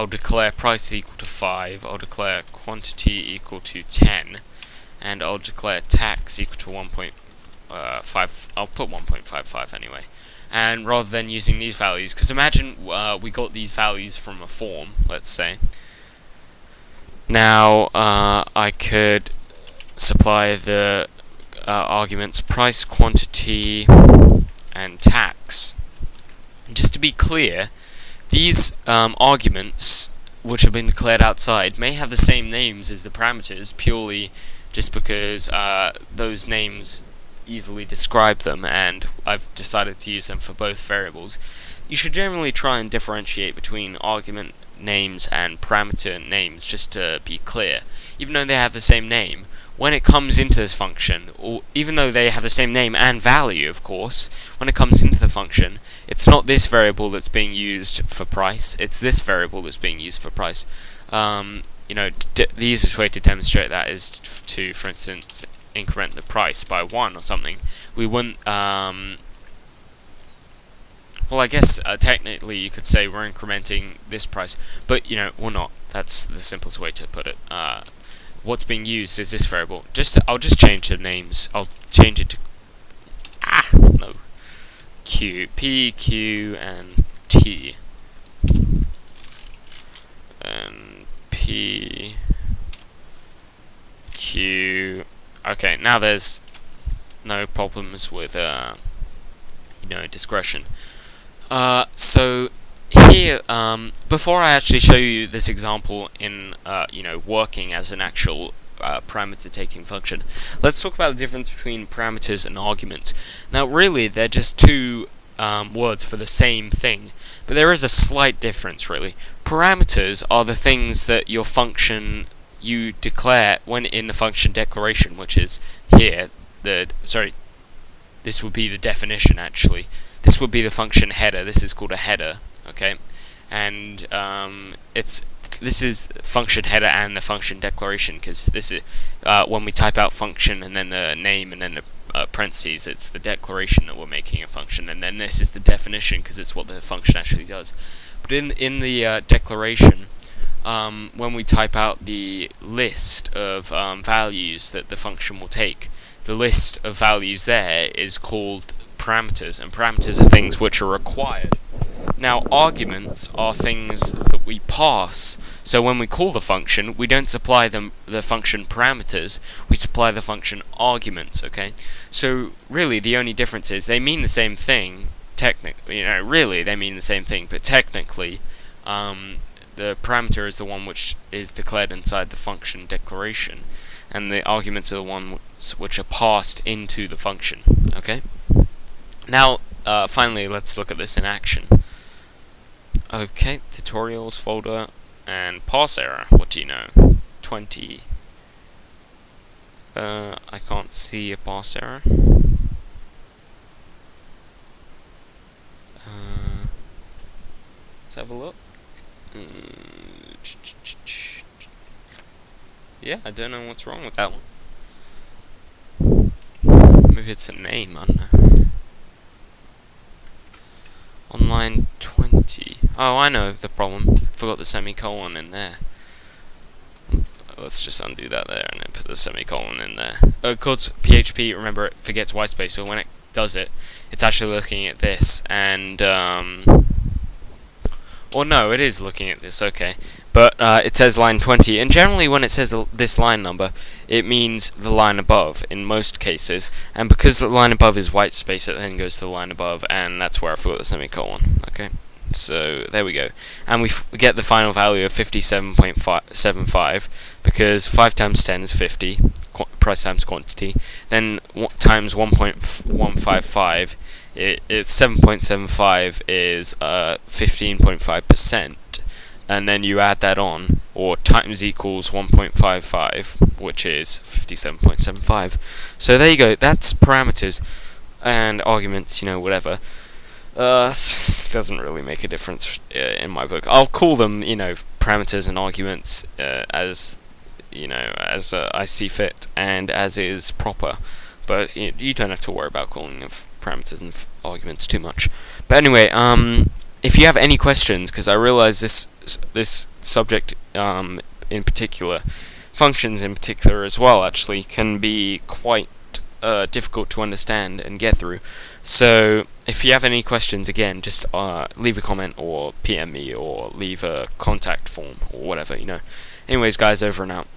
I'll declare price equal to 5, I'll declare quantity equal to 10, and I'll declare tax equal to 1.5, I'll put 1.55 anyway. And rather than using these values, because imagine we got these values from a form, let's say. Now I could supply the arguments price, quantity, and tax. Just to be clear, these arguments, which have been declared outside, may have the same names as the parameters, purely just because those names easily describe them, and I've decided to use them for both variables. You should generally try and differentiate between argument names and parameter names, just to be clear. Even though they have the same name, when it comes into this function, or even though they have the same name and value, of course, when it comes into the function, it's not this variable that's being used for price, it's this variable that's being used for price. The easiest way to demonstrate that is to, for instance, increment the price by 1 or something. We wouldn't, well, I guess technically you could say we're incrementing this price, but, we're not. That's the simplest way to put it. What's being used is this variable. I'll just change the names. I'll change it to P, Q, and T, and P, Q. Okay, now there's no problems with discretion. So here, before I actually show you this example in working as an actual parameter taking function, let's talk about the difference between parameters and arguments. Now really they're just two words for the same thing, but there is a slight difference really. Parameters are the things that your function you declare when in the function declaration, which is here. This would be the definition actually. This would be the function header. This is called a header, okay? And this is function header and the function declaration, because this is when we type out function and then the name and then the parentheses, it's the declaration that we're making a function, and then this is the definition because it's what the function actually does. But in the declaration, when we type out the list of values that the function will take, the list of values there is called parameters, and parameters are things which are required. Now arguments are things that we pass, so when we call the function, we don't supply the function parameters, we supply the function arguments, okay? So really the only difference is they mean the same thing, technically, really they mean the same thing, but technically the parameter is the one which is declared inside the function declaration, and the arguments are the ones which are passed into the function, okay? Now, finally, let's look at this in action. Okay, tutorials folder, and parse error, what do you know? 20. I can't see a parse error. Let's have a look. Yeah, I don't know what's wrong with that one. Maybe it's a name, I don't know. On line 20. Oh, I know the problem. Forgot the semicolon in there. Let's just undo that there and then put the semicolon in there. Of course, PHP, remember, it forgets whitespace, so when it does it, it's actually looking at this, and or no, it is looking at this, okay. But it says line 20, and generally when it says this line number, it means the line above in most cases, and because the line above is white space, it then goes to the line above, and that's where I forgot the semicolon, okay. So there we go, and we get the final value of 57.75, because 5 times 10 is 50, price times quantity, then times 1.155, it's 7.75 is 15.5%, and then you add that on, or times equals 1.55, which is 57.75. So there you go, that's parameters and arguments, whatever. Doesn't really make a difference in my book. I'll call them, parameters and arguments as I see fit and as is proper. But you don't have to worry about calling them parameters and arguments too much. But anyway, if you have any questions, because I realize this subject in particular, functions in particular as well, actually can be quite difficult to understand and get through. So if you have any questions, again, just leave a comment or PM me or leave a contact form or whatever, Anyways, guys, over and out.